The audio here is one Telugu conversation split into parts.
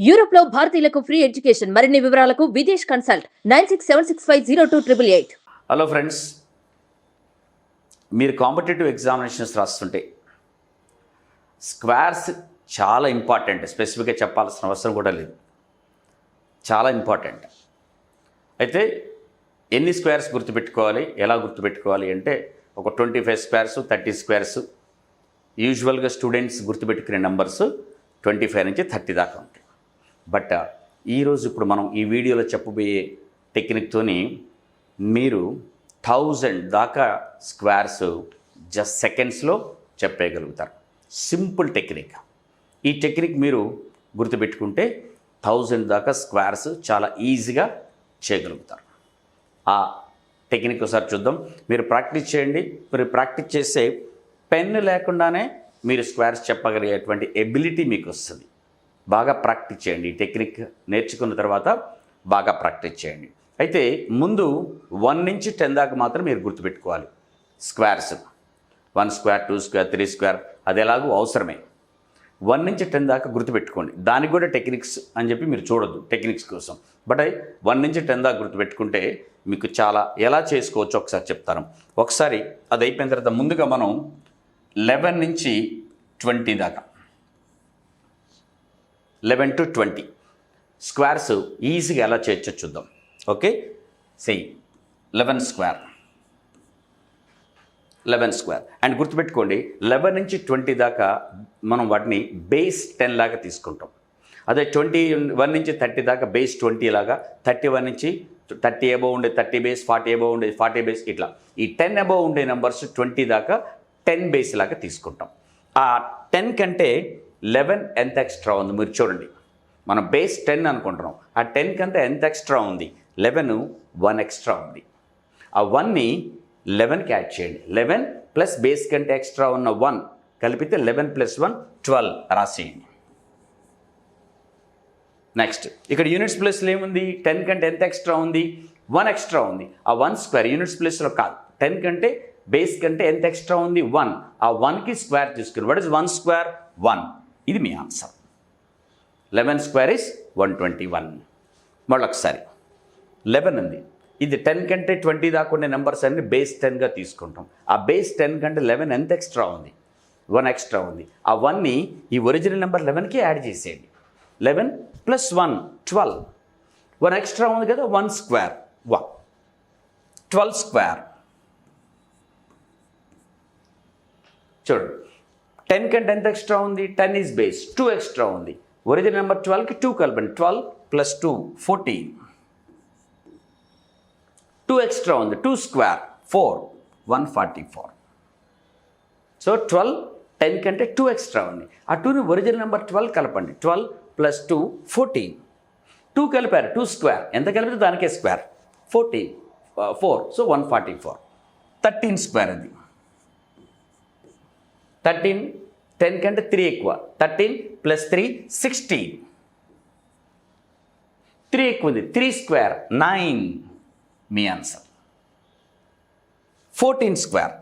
యూరోప్ లో భారతీయులకు ఫ్రీ ఎడ్యుకేషన్. మరిన్ని వివరాలకు విదేశ్ కన్సల్ట్ 9676502888. హలో ఫ్రెండ్స్, మీరు కాంపిటేటివ్ ఎగ్జామినేషన్స్ రాస్తుంటే స్క్వేర్స్ చాలా ఇంపార్టెంట్. స్పెసిఫిక్గా చెప్పాల్సిన అవసరం కూడా లేదు, చాలా ఇంపార్టెంట్. అయితే ఎన్ని స్క్వేర్స్ గుర్తుపెట్టుకోవాలి, ఎలా గుర్తుపెట్టుకోవాలి అంటే ఒక 25 స్క్వేర్స్, 30 స్క్వేర్స్. యూజువల్గా స్టూడెంట్స్ గుర్తుపెట్టుకునే నెంబర్స్ 25 నుంచి 30 దాకా ఉంటాయి. బట్ ఈరోజు ఇప్పుడు మనం ఈ వీడియోలో చెప్పబోయే టెక్నిక్తోని మీరు 1000 దాకా స్క్వేర్స్ జస్ట్ సెకండ్స్లో చెప్పేయగలుగుతారు. Simple technique. ఈ టెక్నిక్ మీరు గుర్తుపెట్టుకుంటే 1000 దాకా స్క్వేర్స్ చాలా ఈజీగా చేయగలుగుతారు. ఆ టెక్నిక్ ఒకసారి చూద్దాం. మీరు ప్రాక్టీస్ చేయండి. మీరు ప్రాక్టీస్ చేస్తే పెన్ లేకుండానే మీరు స్క్వేర్స్ చెప్పగలిగేటువంటి ఎబిలిటీ మీకు వస్తుంది. బాగా ప్రాక్టీస్ చేయండి. ఈ టెక్నిక్ నేర్చుకున్న తర్వాత బాగా ప్రాక్టీస్ చేయండి. అయితే ముందు 1 నుంచి 10 దాకా మాత్రం మీరు గుర్తుపెట్టుకోవాలి స్క్వేర్స్. 1 స్క్వేర్, 2 స్క్వేర్, 3 స్క్వేర్ అది ఎలాగో అవసరమే. 1 నుంచి 10 దాకా గుర్తుపెట్టుకోండి. దానికి కూడా టెక్నిక్స్ అని చెప్పి మీరు చూడొద్దు టెక్నిక్స్ కోసం. బట్ 1 నుంచి 10 దాకా గుర్తుపెట్టుకుంటే మీకు చాలా ఎలా చేసుకోవచ్చో ఒకసారి చెప్తాను. ఒకసారి అది అయిపోయిన తర్వాత ముందుగా మనం 11 నుంచి 20 దాకా, 11 to 20 స్క్వేర్స్ ఈజీగా ఎలా చేయొచ్చో చూద్దాం. ఓకే, సెయ్ 11 స్క్వేర్ అండ్ గుర్తుపెట్టుకోండి 11 నుంచి 20 దాకా మనం వాటిని బేస్ 10 లాగా తీసుకుంటాం. అదే 21 నుంచి 30 దాకా బేస్ 20 లాగా, 31 నుంచి 30 అబోవ్ ఉండే 30 బేస్, 40 అబోవ్ ఉండే 40 బేస్, ఇట్లా ఈ 10 అబోవ్ ఉండే నెంబర్స్ 20 దాకా 10 బేస్ లాగా తీసుకుంటాం. ఆ 10 కంటే 11 ఎంత ఎక్స్ట్రా ఉంది మీరు చూడండి. మనం బేస్ 10 అనుకుంటున్నాం, ఆ 10 కంటే ఎంత ఎక్స్ట్రా ఉంది, 11 1 ఎక్స్ట్రా ఉంది. ఆ 1ని 11కి యాడ్ చేయండి. 11 ప్లస్ బేస్ కంటే ఎక్స్ట్రా ఉన్న 1 కలిపితే 11 + 1 12 రాసేయండి. నెక్స్ట్ ఇక్కడ యూనిట్స్ ప్లేస్లో ఏముంది, 10 కంటే ఎంత ఎక్స్ట్రా ఉంది, 1 ఎక్స్ట్రా ఉంది. ఆ 1 స్క్వేర్ యూనిట్స్ ప్లేస్లో కాదు, 10 కంటే బేస్ కంటే ఎంత ఎక్స్ట్రా ఉంది 1. ఆ 1కి స్క్వేర్ తీసుకుని వాట్ ఇస్ 1 స్క్వేర్ 1. ఇది మీ ఆన్సర్. 11 square is 121. మళ్ళొకసారి 11 ఉంది. ఇది 10 కంటే 20 దాకా ఉండే నెంబర్స్ అన్ని బేస్ 10గా తీసుకుంటాం. ఆ బేస్ 10 కంటే 11 ఎంత ఎక్స్ట్రా ఉంది, 1 ఎక్స్ట్రా ఉంది. ఆ 1ని ఈ ఒరిజినల్ నెంబర్ 11కి యాడ్ చేసేయండి. 11 + 1 12. 1 ఎక్స్ట్రా ఉంది కదా, 1 స్క్వేర్ 1. 12 స్క్వేర్ చూడండి. 10 కంటే ఎంత ఎక్స్ట్రా ఉంది, 10 ఈజ్ బేస్, 2 ఎక్స్ట్రా ఉంది. ఒరిజినల్ నెంబర్ 12కి 2 కలపండి. 12 + 2 14. 2 ఎక్స్ట్రా ఉంది, 2 స్క్వేర్ 4 144. సో 12 10 కంటే 2 ఎక్స్ట్రా ఉంది. ఆ 2ని ఒరిజినల్ నెంబర్ 12 కలపండి. 12 + 2 14. 2 కలిపారు, 2 స్క్వేర్ ఎంత కలిపితే దానికే స్క్వేర్ 14 4. సో 144. 13 స్క్వేర్ అది. 13 10 కంటే 3 ఎక్కువ. 13 + 3 16. 3 ఎక్కువ ఉంది, 3 స్క్వేర్ 9. మీ ఆన్సర్. 14 స్క్వేర్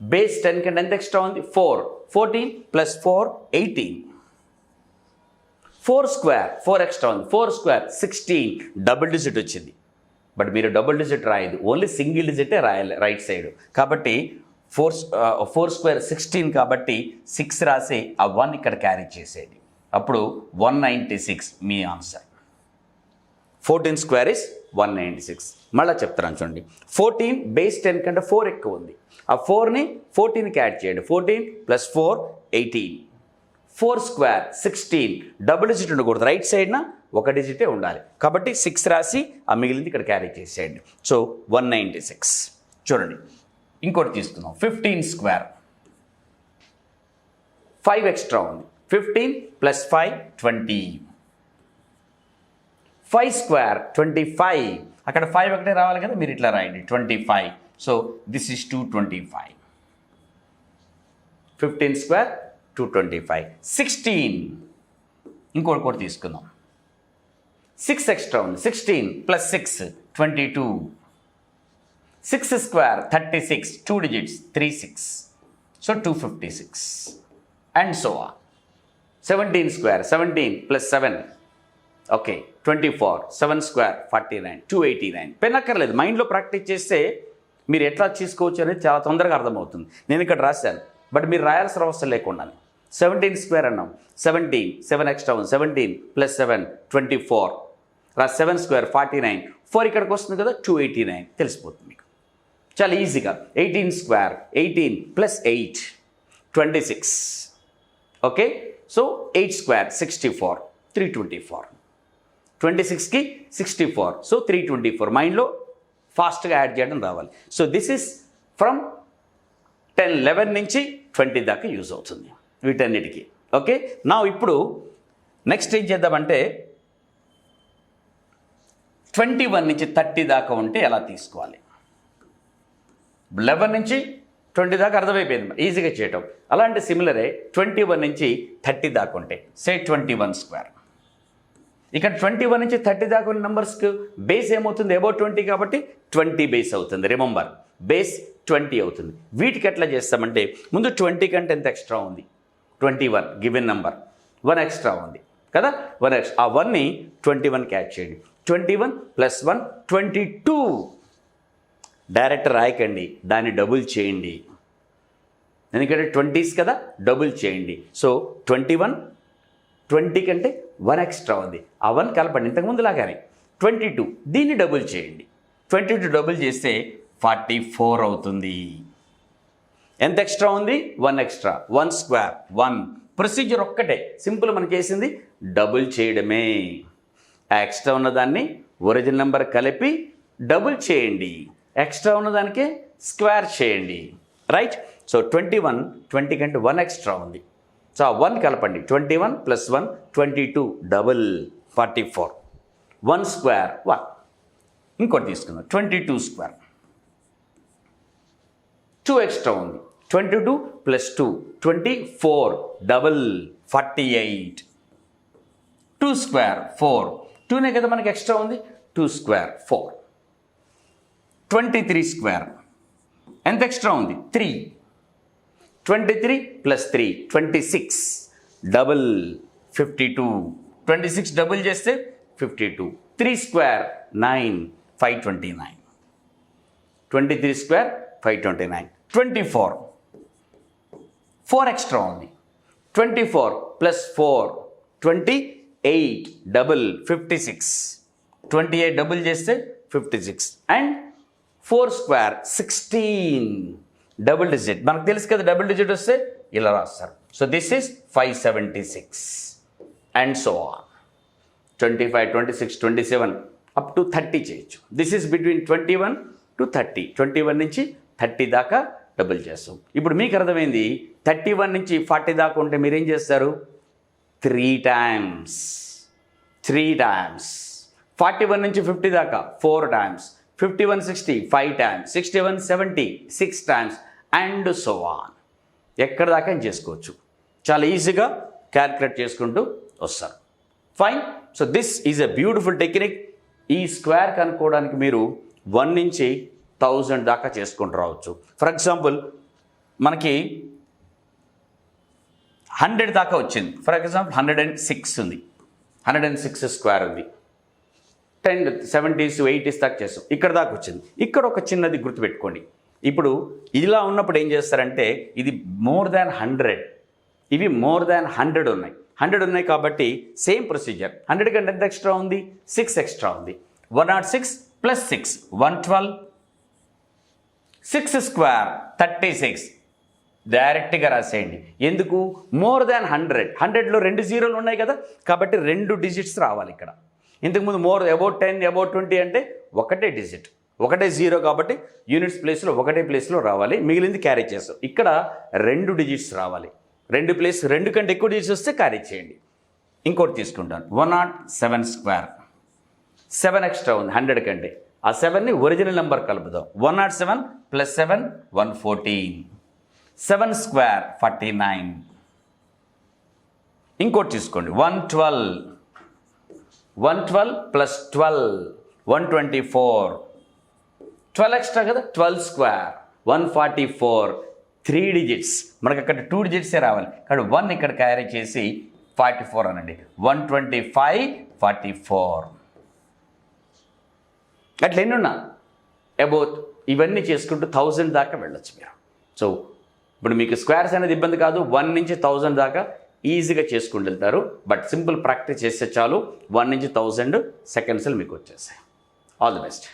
బేస్ 10 కంటే ఎంత ఎక్స్ట్రా ఉంది 4. 14 + 4 18. 4 స్క్వేర్ 4 ఎక్స్ట్రా ఉంది. 4 స్క్వేర్ 16. డబుల్ డిజిట్ వచ్చింది. బట్ మీరు డబుల్ డిజిట్ రాయదు, ఓన్లీ సింగిల్ డిజిటే రాయాలి రైట్ సైడ్. కాబట్టి 4 స్క్వేర్ 16 కాబట్టి 6 రాసి ఆ 1 ఇక్కడ క్యారీ చేసేది. అప్పుడు 196 మీ ఆన్సర్. 14 square is 196. మళ్ళీ చెప్తాను చూడండి. 14 బేస్ 10 కంటే 4 ఎక్కువ ఉంది. ఆ 4ని 14కి యాడ్ చేయండి. 14 + 4 18. 4 స్క్వేర్ 16. డబుల్ డిజిట్ ఉండకూడదు, రైట్ సైడ్న ఒక డిజిటే ఉండాలి. కాబట్టి 6 రాసి ఆ మిగిలింది ఇక్కడ క్యారీ చేసేయండి. సో 196. చూడండి ఇంకోటి తీసుకుందాం. 15 స్క్వేర్ 5 ఎక్స్ట్రా ఉంది. 15 + 5 20. 5 స్క్వేర్ 25. అక్కడ 5 ఒకటే రావాలి కదా, మీరు ఇట్లా రాయండి 25. So this is 225. 15 స్క్వేర్ 225. 16 ఇంకోటి తీసుకుందాం. 6 ఎక్స్ట్రా ఉంది. 16 + 6 22. 6 square 36, 2 digits 36. So 256 and so on. 17 square 17 plus 7 okay 24, 7 square 49, 289. Pen అక్కర్లేదు, మైండ్లో ప్రాక్టీస్ చేస్తే మీరు ఎట్లా చేసుకోవచ్చు అనేది చాలా తొందరగా అర్థమవుతుంది. నేను ఇక్కడ రాశాను, బట్ మీరు రాయాల్సిన అవసరం లేకుండా 17 స్క్వేర్ అన్నాం, 17, 7 ఎక్స్ట్రా ఉంది, 17 ప్లస్ 7 24, 7 స్క్వేర్ 49, 4 ఇక్కడికి వస్తుంది కదా 289 తెలిసిపోతుంది మీకు చాలా ఈజీగా. 18 square 18 plus 8 26, okay. So 8 square 64, 324, 26కి 64, so 324. మైండ్లో ఫాస్ట్గా యాడ్ చేయడం రావాలి. సో దిస్ ఈస్ ఫ్రమ్ 10, 11 నుంచి 20 దాకా యూజ్ అవుతుంది వీటన్నిటికీ. ఓకే, నా ఇప్పుడు నెక్స్ట్ ఏం చేద్దామంటే 21 నుంచి 30 దాకా ఉంటే ఎలా తీసుకోవాలి. 11 నుంచి 20 దాకా అర్థమైపోయింది, ఈజీగా చేయటం. అలాంటి సిమిలరే 21 నుంచి 30 దాకా ఉంటే సే 21 స్క్వేర్. ఇక్కడ 21 నుంచి 30 దాకా ఉన్న నెంబర్స్కి బేస్ ఏమవుతుంది, అబౌట్ 20 కాబట్టి 20 బేస్ అవుతుంది. రిమెంబర్, బేస్ 20 అవుతుంది. వీటికి ఎట్లా చేస్తామంటే ముందు 20 కంటే ఎంత ఎక్స్ట్రా ఉంది, 21 గివెన్ నెంబర్, 1 ఎక్స్ట్రా ఉంది కదా, 1 ఎక్స్ట్రా. ఆ 1ని 21కి యాడ్ చేయండి. 21 ప్లస్ 1 22. డైరెక్ట్ రాయకండి, దాన్ని డబుల్ చేయండి, ఎందుకంటే 20s కదా, డబుల్ చేయండి. సో 21, 20 కంటే 1 ఎక్స్ట్రా ఉంది, ఆ 1 కలపండి ఇంతకుముందు లాగానే. 22 దీన్ని డబుల్ చేయండి, 22 డబుల్ చేస్తే 44 అవుతుంది. ఎంత ఎక్స్ట్రా ఉంది, 1 ఎక్స్ట్రా, 1 స్క్వేర్ 1. ప్రొసీజర్ ఒక్కటే, సింపుల్ మనకి వేసింది డబుల్ చేయడమే. ఆ ఎక్స్ట్రా ఉన్నదాన్ని ఒరిజినల్ నెంబర్ కలిపి డబుల్ చేయండి, ఎక్స్ట్రా ఉన్నదానికే స్క్వేర్ చేయండి, రైట్. సో 21, 20 కంటే 1 ఎక్స్ట్రా ఉంది, సో ఆ 1 కలపండి. 21 ప్లస్ 1 22 డబుల్ 44, 1 స్క్వేర్ 1. ఇంకోటి తీసుకుందాం, 22 స్క్వేర్, 2 ఎక్స్ట్రా ఉంది, 22 ప్లస్ 2 24 డబుల్ 48, 2 స్క్వేర్ 4. 2నే కదా మనకి ఎక్స్ట్రా ఉంది, 2 స్క్వేర్ 4. 23 స్క్వేర్ ఎంత ఎక్స్ట్రా ఉంది, 3. 23 ప్లస్ 3 26 డబుల్ 52, 26 డబుల్ చేస్తే 52. 3 స్క్వేర్ 9 529, 23 స్క్వేర్ 529. 24 4 ఎక్స్ట్రా ఉంది, 24 ప్లస్ 4 28 డబుల్ 56, 28 డబుల్ చేస్తే 56. And 4 square 16 double digit. మనకు తెలుసు కదా డబుల్ డిజిట్ వస్తే ఇలా రాస్తారు. So this is 576 and so on. 25, 26, 27 up to 30 చేయొచ్చు. This is between 21 to 30. 21 నుంచి 30 దాకా డబుల్ చేస్తాం. ఇప్పుడు మీకు అర్థమైంది, 31 నుంచి 40 దాకా ఉంటే మీరేం చేస్తారు, 3 టైమ్స్. 41 నుంచి 50 దాకా 4 times, 51 60 5 times, 61 70 6 times and so on. ఎక్కడ దాకా చేసుకోవచ్చు, చాలా ఈజీగా క్యాల్కులేట్ చేసుకుంటూ వస్తారు. Fine. So this is a beautiful technique. ఈ స్క్వేర్ కనుక్కోవడానికి మీరు 1 నుంచి 1000 దాకా చేసుకుంటూ రావచ్చు. ఫర్ ఎగ్జాంపుల్ మనకి 100 దాకా వచ్చింది. ఫర్ ఎగ్జాంపుల్ 106 ఉంది, 106 స్క్వేర్ ఉంది. 10 70s 80s దాకా చేస్తాం, ఇక్కడ దాకా వచ్చింది. ఇక్కడ ఒక చిన్నది గుర్తుపెట్టుకోండి. ఇప్పుడు ఇలా ఉన్నప్పుడు ఏం చేస్తారంటే ఇది మోర్ దాన్ 100, ఇవి మోర్ దాన్ 100 ఉన్నాయి. 100 ఉన్నాయి కాబట్టి సేమ్ ప్రొసీజర్. 100 కంటే ఎంత ఎక్స్ట్రా ఉంది, 6 ఎక్స్ట్రా ఉంది. 106 ప్లస్ 6 112, 6 స్క్వేర్ 36. డైరెక్ట్గా రాసేయండి. ఎందుకు, మోర్ దాన్ 100. 100లో 2 జీరోలు ఉన్నాయి కదా, కాబట్టి 2 డిజిట్స్ రావాలి ఇక్కడ. ఇంతకుముందు మోర్ అబౌట్ 10 అబౌట్ 20 అంటే ఒకటే డిజిట్, ఒకటే జీరో, కాబట్టి యూనిట్స్ ప్లేస్లో ఒకటే ప్లేస్లో రావాలి, మిగిలింది క్యారీ చేస్తాం. ఇక్కడ 2 డిజిట్స్ రావాలి, 2 ప్లేస్ 2 కంటే ఎక్కువ డిజిట్స్ వస్తే క్యారీ చేయండి. ఇంకోటి తీసుకుంటాను, 107 స్క్వేర్ 7 ఎక్స్ట్రా ఉంది 100 కంటే. ఆ 7ని ఒరిజినల్ నెంబర్ కలుపుదాం. 107 plus 7 114, 7 square 49. ఇంకోటి తీసుకోండి, 112 ప్లస్ 12 124, 12 ఎక్స్ట్రా కదా, 12 స్క్వేర్ 144. 3 డిజిట్స్, మనకు అక్కడ 2 డిజిట్సే రావాలి, కానీ 1 ఇక్కడ క్యారీ చేసి 44 అనండి. 125 44 అట్లా ఎన్ని ఉన్నా అబౌట్ ఇవన్నీ చేసుకుంటూ 1000 దాకా వెళ్ళొచ్చు మీరు. సో ఇప్పుడు మీకు స్క్వేర్స్ అనేది ఇబ్బంది కాదు, 1 నుంచి 1000 దాకా ఈజీగా చేసుకుంటూ వెళ్తారు. బట్ సింపుల్ ప్రాక్టీస్ చేస్తే చాలు 1 నుంచి 1000 సెకండ్స్లో మీకు వచ్చేసాయి. All the best.